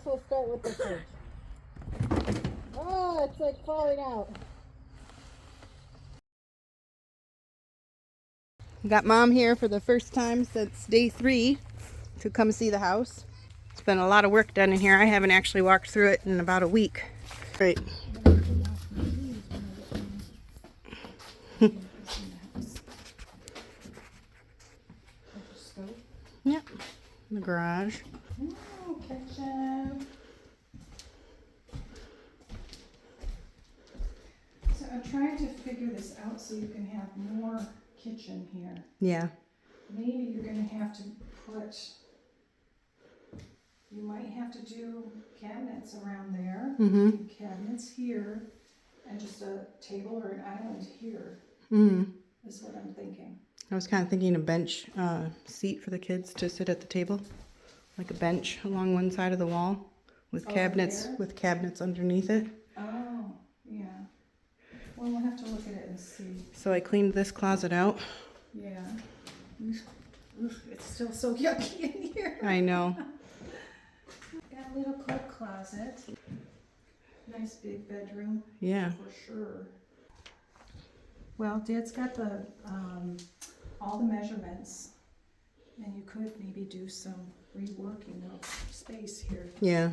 we'll start with the fridge. Oh, it's like falling out. Got Mom here for the first time since day 3 to come see the house. It's been a lot of work done in here. I haven't actually walked through it in about a week. Right. Yep. The garage. Oh, kitchen. So I'm trying to figure this out so you can have more kitchen here. Yeah. Maybe you're gonna have to put, you might have to do cabinets around there, and cabinets here, and just a table or an island here, is what I'm thinking. I was kind of thinking a bench seat for the kids to sit at the table, like a bench along one side of the wall with cabinets underneath it. Oh, yeah. Well, we'll have to look at it and see. So I cleaned this closet out. Yeah. Oof, it's still so yucky in here. I know. Got a little coat closet. Nice big bedroom. Yeah. For sure. Well, Dad's got the all the measurements, and you could maybe do some reworking of space here. Yeah.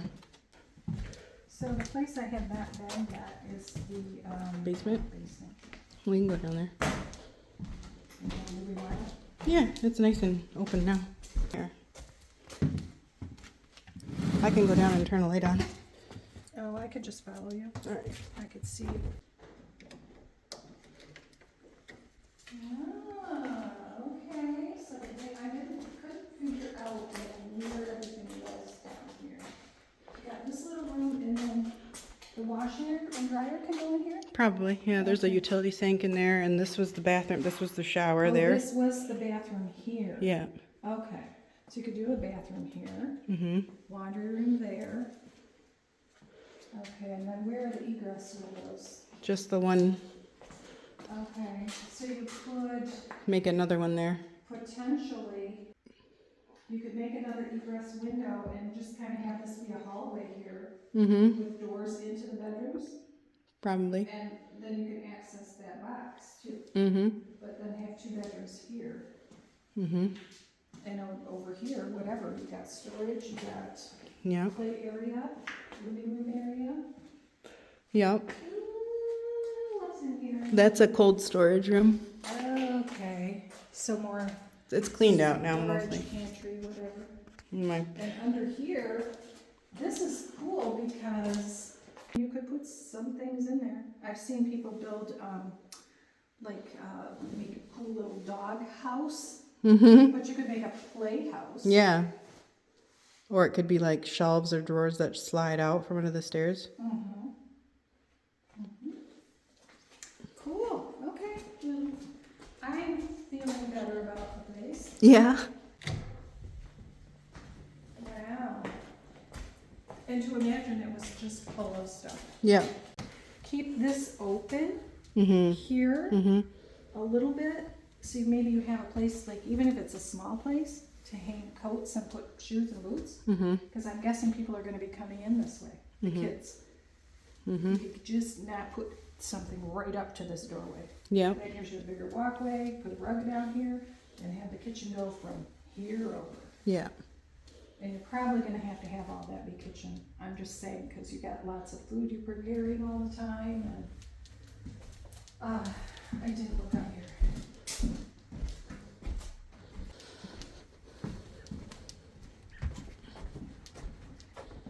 So the place I have that bag at is the Basement? Basement. We can go down there. And then do we want it? Yeah, it's nice and open now. Here. I can go down and turn the light on. Oh, I could just follow you. All right. I could see you. Ah, okay. So I couldn't figure out where everything was down here. Yeah, this little room, and then the washer and dryer can go in here? Probably, yeah. There's a utility sink in there, and this was the bathroom. This was the shower there. This was the bathroom here. Yeah. Okay. So you could do a bathroom here. Laundry room there. Okay, and then where are the egress windows? Just the one. Okay, so you could Make another one there. potentially, you could make another egress window and just kind of have this be a hallway here with doors into the bedrooms. Probably. And then you can access that box too. But then have 2 bedrooms here. And over here, whatever, you got storage, you got play area, living room area. Yep. What's in here? That's a cold storage room. Okay, so more It's cleaned out now storage, mostly. pantry, whatever. My, And under here, this is cool because you could put some things in there. I've seen people build, make a cool little dog house. But you could make a playhouse. yeah. Or it could be like shelves or drawers that slide out from under the stairs. Cool. Okay. Well, I'm feeling better about the place. Yeah. Wow. And to imagine it was just full of stuff. Yeah. Keep this open here a little bit. So maybe you have a place, like even if it's a small place, to hang coats and put shoes and boots. Because I'm guessing people are going to be coming in this way, the kids. You could just not put something right up to this doorway. Yeah. That gives you a bigger walkway, put a rug down here, and have the kitchen go from here over. Yeah. And you're probably going to have all that be kitchen. I'm just saying, because you got lots of food you're preparing all the time. And I didn't look out here.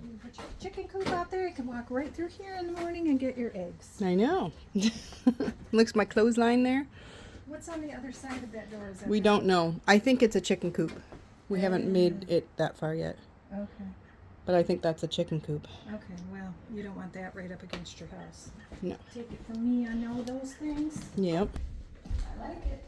You put your chicken coop out there. You can walk right through here in the morning and get your eggs. I know. Looks my clothesline there. What's on the other side of that door? Is that We don't know. I think it's a chicken coop. We haven't made it that far yet. Okay. But I think that's a chicken coop. Okay, well, you don't want that right up against your house. No. Take it from me, I know those things. Yep. I like it.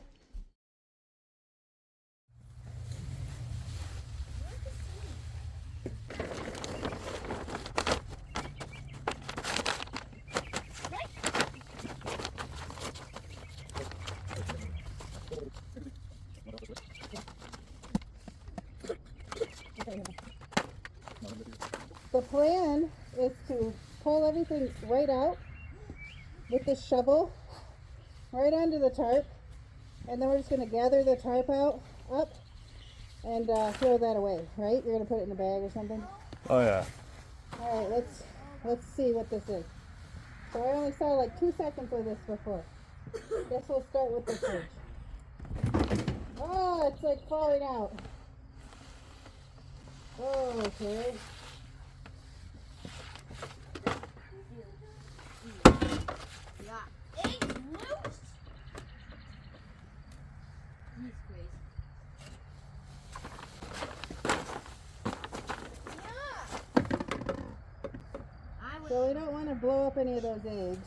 The plan is to pull everything right out with this shovel right onto the tarp, and then we're just going to gather the tarp up and throw that away, right? You're going to put it in a bag or something? Oh yeah. All right, let's see what this is. So I only saw like 2 seconds of this before. Guess we'll start with the fridge. Oh, it's like falling out. Oh, okay. So we don't want to blow up any of those eggs.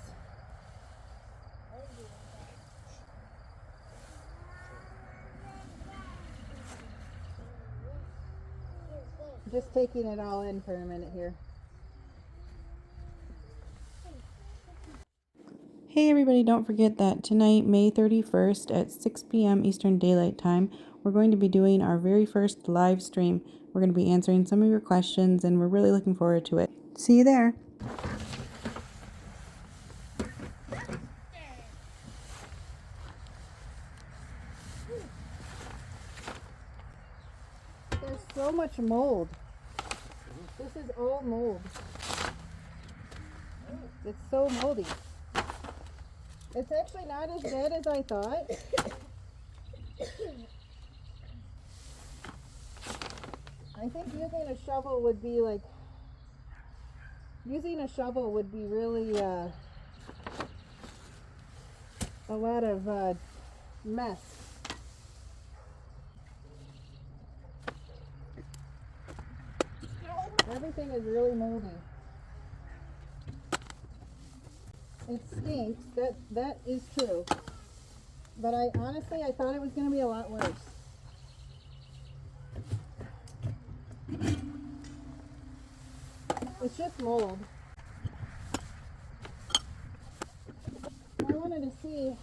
Just taking it all in for a minute here. Hey everybody, don't forget that tonight, May 31st at 6 p.m. Eastern Daylight Time, we're going to be doing our very first live stream. We're going to be answering some of your questions and we're really looking forward to it. See you there. There's so much mold. This is all mold. It's so moldy. It's actually not as bad as I thought. I think using a shovel would be really a lot of mess. Everything is really moldy. It stinks, that is true. But I thought it was going to be a lot worse. It's just mold. I wanted to see,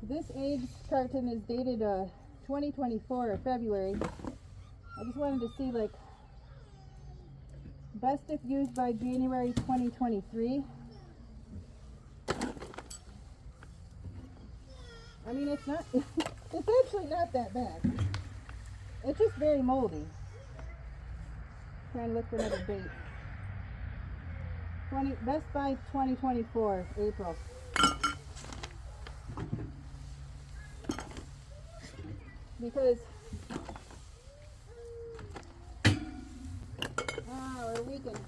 this eggs carton is dated 2024 February. I just wanted to see like best if used by January 2023. I mean, it's not, it's actually not that bad. It's just very moldy. Trying to look for another date. Best by 2024, April. Because we're weakened.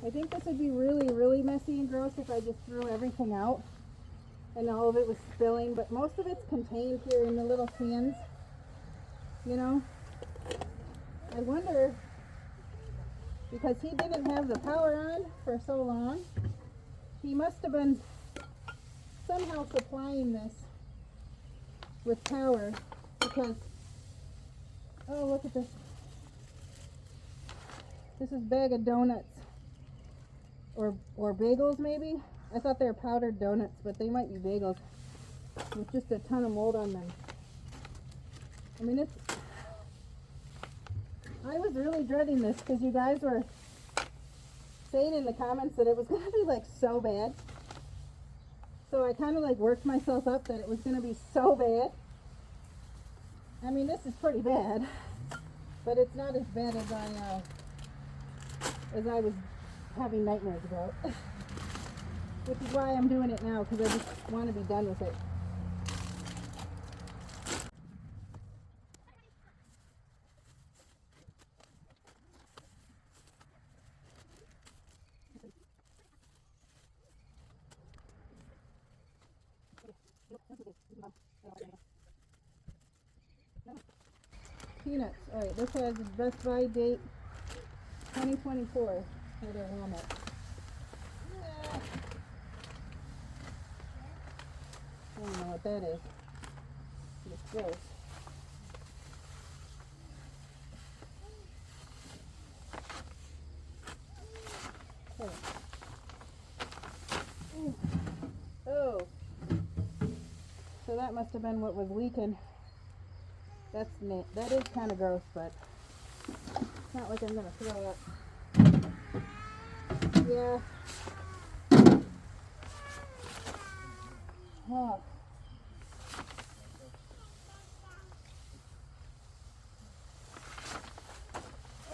I think this would be really, really messy and gross if I just threw everything out and all of it was spilling, but most of it's contained here in the little cans, you know. I wonder, because he didn't have the power on for so long, he must have been somehow supplying this with power, because, oh, look at this. This is a bag of donuts. Or bagels maybe? I thought they were powdered donuts, but they might be bagels with just a ton of mold on them. I mean, I was really dreading this because you guys were saying in the comments that it was going to be like so bad. So I kind of like worked myself up that it was going to be so bad. I mean, this is pretty bad, but it's not as bad as I was having nightmares about. Which is why I'm doing it now, because I just want to be done with it. Peanuts. Alright, this has Best Buy date 2024 for their Walmart. I don't know what that is. It's gross. Okay. Oh, So that must have been what was leaking. That is kind of gross, but it's not like I'm gonna throw up. Yeah. Oh.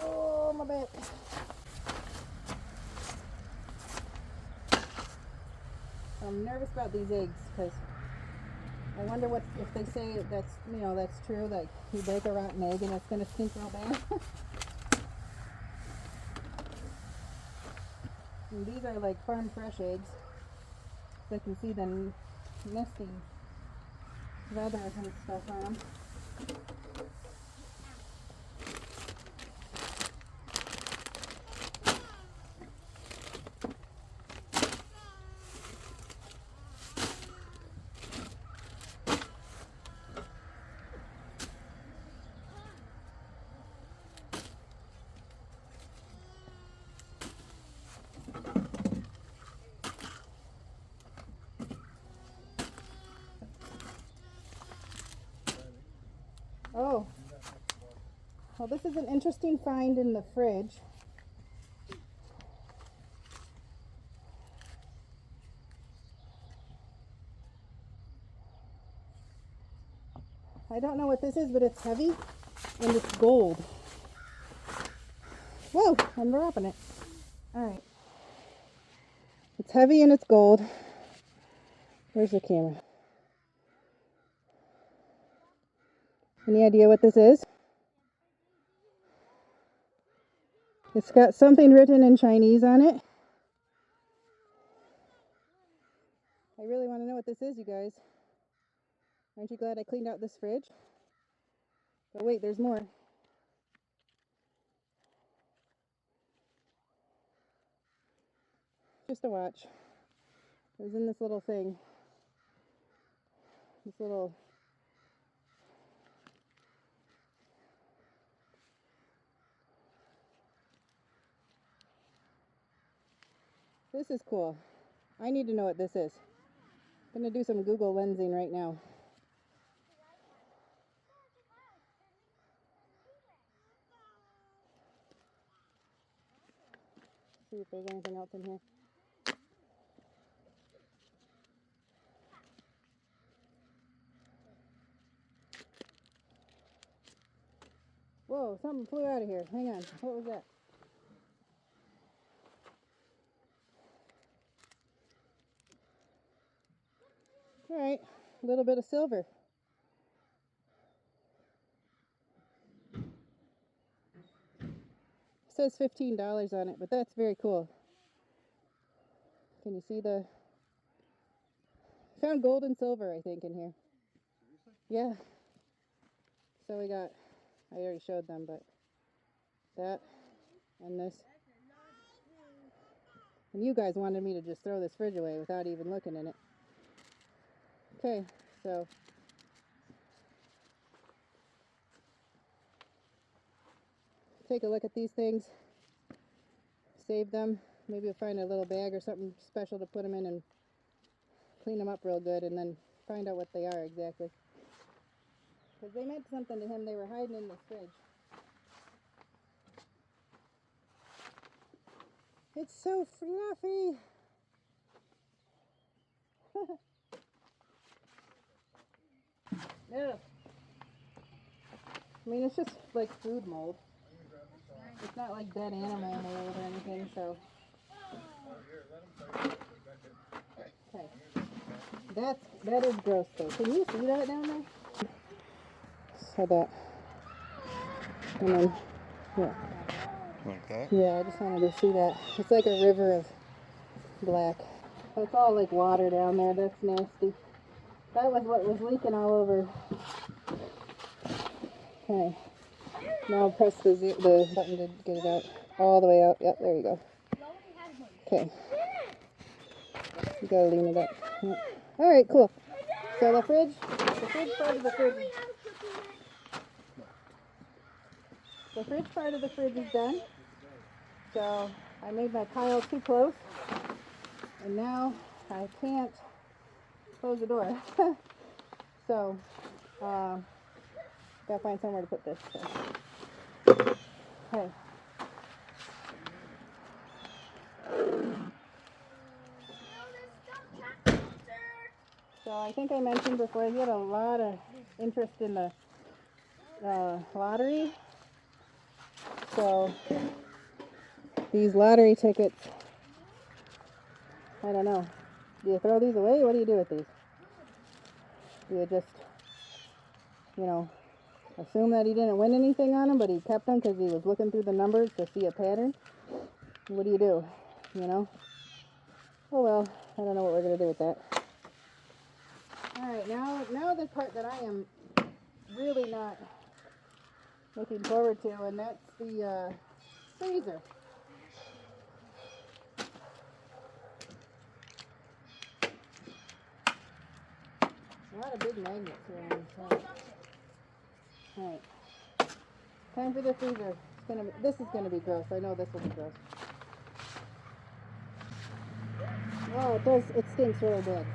Oh, my back. I'm nervous about these eggs because I wonder what if they say that's that's true, that you break a rotten egg and it's gonna stink real bad. And these are like farm fresh eggs. So I can see them nesting feathers and stuff on them. Oh, well, this is an interesting find in the fridge. I don't know what this is, but it's heavy and it's gold. Whoa, I'm dropping it. All right. It's heavy and it's gold. Where's the camera? Any idea what this is? It's got something written in Chinese on it. I really want to know what this is, you guys. Aren't you glad I cleaned out this fridge? But wait, there's more. Just a watch. It was in this little thing. This little... This is cool. I need to know what this is. I'm going to do some Google lensing right now. See if there's anything else in here. Whoa, something flew out of here. Hang on. What was that? Alright, a little bit of silver. It says $15 on it, but that's very cool. Can you see the... Found gold and silver, I think, in here. Yeah. So we got... I already showed them, but... That. And this. And you guys wanted me to just throw this fridge away without even looking in it. Okay, so... Take a look at these things. Save them. Maybe we'll find a little bag or something special to put them in and clean them up real good and then find out what they are exactly. Because they meant something to him. They were hiding in this fridge. It's so fluffy. Yeah. I mean, it's just like food mold. It's not like dead animal mold or anything, so. Okay. That is gross though. Can you see that down there? So that. And then, yeah. Like that? Yeah, I just wanted to see that. It's like a river of black. It's all like water down there. That's nasty. That was what was leaking all over. Okay. Now press the button to get it out. All the way out. Yep, there you go. Okay. You gotta lean it up. Yep. Alright, cool. So the fridge part of the fridge. The fridge part of the fridge is done. So I made my pile too close. And now I can't close the door. So, gotta find somewhere to put this. So. Okay. So I think I mentioned before he had a lot of interest in the lottery. So these lottery tickets, I don't know. Do you throw these away? What do you do with these? Do you just, you know, assume that he didn't win anything on them, but he kept them because he was looking through the numbers to see a pattern? What do? You know? Oh well, I don't know what we're going to do with that. Alright, now the part that I am really not looking forward to, and that's the freezer. A lot of big magnets here on this side. Alright. Time for the freezer. This is gonna be gross. I know this will be gross. Oh, it stinks really bad.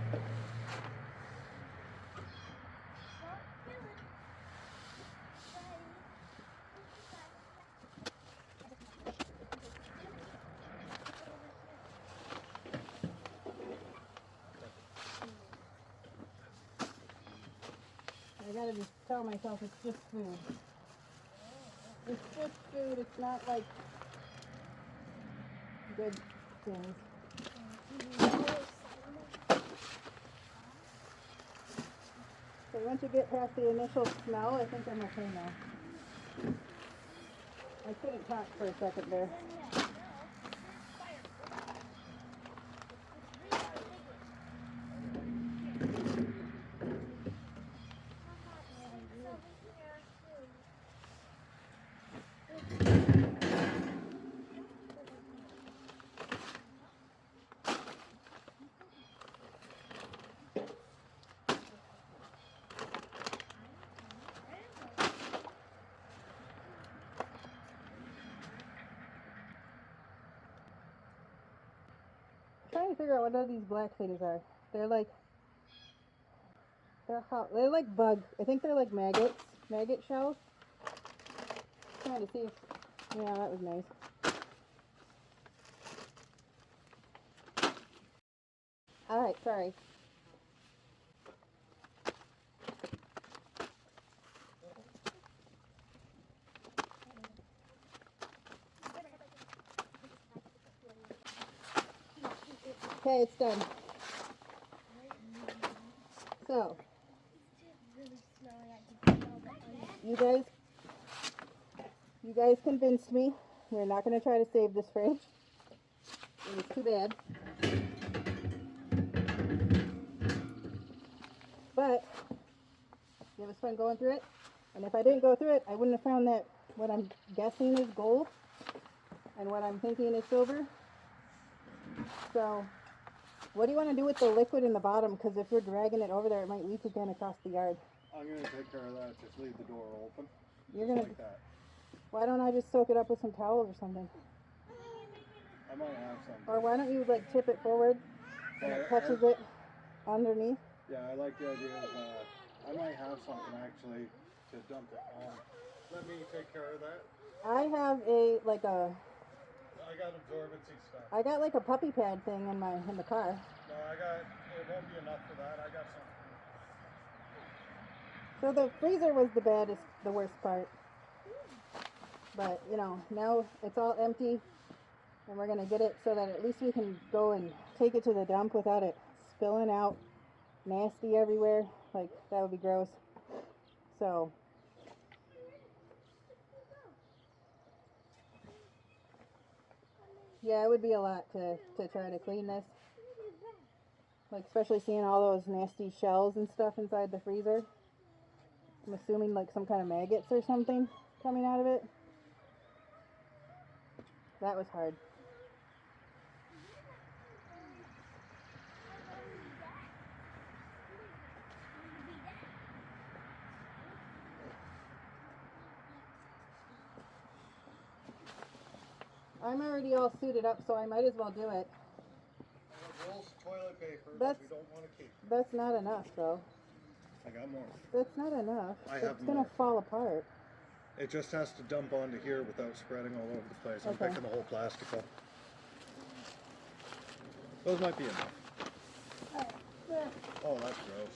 I gotta just tell myself it's just food. It's just food. It's not like good things. So once you get past the initial smell, I think I'm okay now. I couldn't talk for a second there. I'm trying to figure out what these black things are. They're like bugs. I think they're like maggot shells. Trying to see if, yeah, that was nice. Alright, sorry. Okay, it's done. So, you guys convinced me. We're not going to try to save this fridge. It was too bad. But it was fun going through it. And if I didn't go through it, I wouldn't have found that what I'm guessing is gold and what I'm thinking is silver. So, what do you want to do with the liquid in the bottom? Because if you're dragging it over there, it might leak again across the yard. I'm going to take care of that. Just leave the door open. You're going to... Like that. Why don't I just soak it up with some towels or something? I might have something. Or why don't you like tip it forward and it catches it underneath? Yeah, I like the idea of, I might have something actually to dump it on. Let me take care of that. I have I got absorbency stuff. I got like a puppy pad thing in the car. No, it won't be enough for that. I got something. So the freezer was the worst part. But, you know, now it's all empty and we're going to get it so that at least we can go and take it to the dump without it spilling out nasty everywhere. Like, that would be gross. So, yeah, it would be a lot to try to clean this. Like, especially seeing all those nasty shells and stuff inside the freezer. I'm assuming like some kind of maggots or something coming out of it. That was hard. I'm already all suited up, so I might as well do it. Rolls of toilet paper That's, that we don't want to keep. That's not enough, though. I got more. That's not enough. I It's have gonna more. fall apart. It just has to dump onto here without spreading all over the place. I'm Okay. picking the whole plastic up. Those might be enough. Oh, that's gross.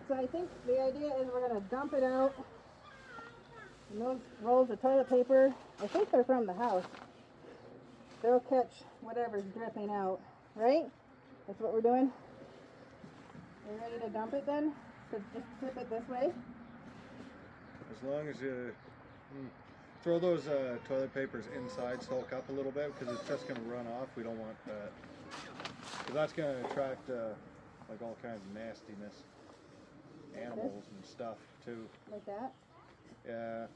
So I think the idea is we're gonna dump it out. And those rolls of toilet paper, I think they're from the house. They'll catch whatever's dripping out, right? That's what we're doing. Are you ready to dump it then? So just flip it this way. As long as you throw those toilet papers inside, soak up a little bit, because it's just going to run off. We don't want that. Because that's going to attract like all kinds of nastiness. Animals and stuff too. Like that. Yeah.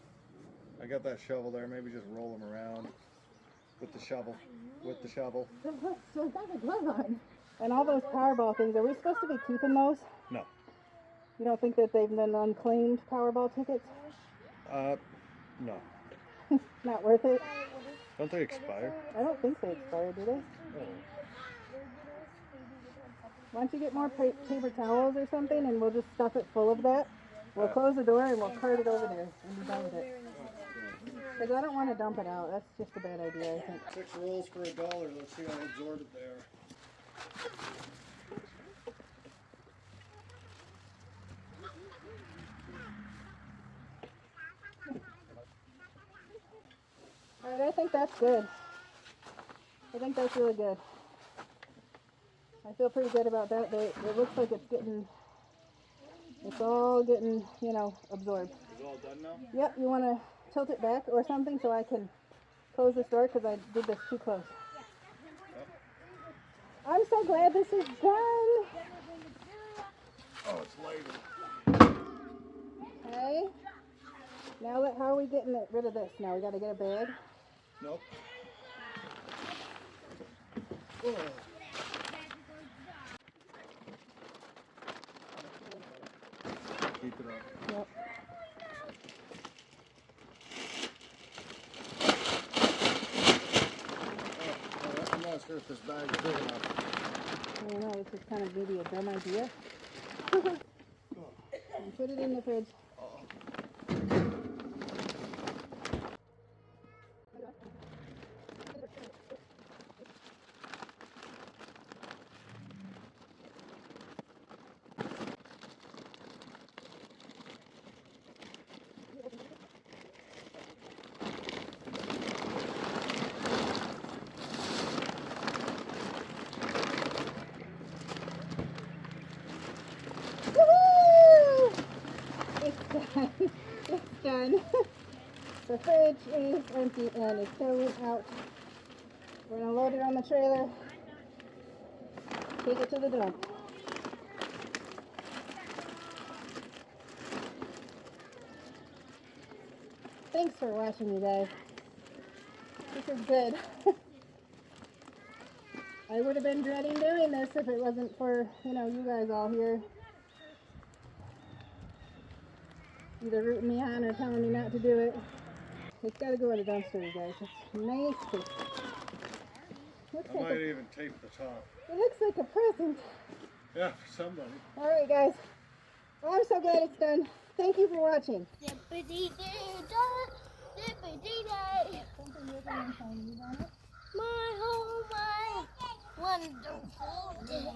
I got that shovel there. Maybe just roll them around with the shovel. With the shovel. So I've got a glove on. And all those Powerball things, are we supposed to be keeping those? No. You don't think that they've been unclaimed Powerball tickets? No. Not worth it? Don't they expire? I don't think they expire, do they? Oh. Why don't you get more paper towels or something and we'll just stuff it full of that. We'll close the door and we'll cart it over there and be done with it. Because I don't want to dump it out. That's just a bad idea, I think. 6 rolls for $1. Let's see how absorbed they are. Alright, I think that's good. I think that's really good. I feel pretty good about that. It looks like it's all getting, you know, absorbed. Is it all done now? Yep, you want to tilt it back or something so I can close this door because I did this too close. I'm so glad this is done. Oh, it's lighter. Okay. Now how are we getting rid of this? Now we got to get a bag. Nope. Oh. Keep it up. Yep. I'm not sure if this bag is big enough. I don't know, this is kind of maybe a dumb idea. And put it in the fridge. Woohoo! It's done. It's done. The fridge is empty and it's going out. We're gonna load it on the trailer. Take it to the dump. Thanks for watching, you guys. This is good. I would have been dreading doing this if it wasn't for, you know, you guys all here. Either rooting me on or telling me not to do it. It's got to go in the dumpster, you guys. It's nice. I might even tape the top. It looks like a present. Yeah, for somebody. All right, guys. Well, I'm so glad it's done. Thank you for watching. My whole life, wonderful day.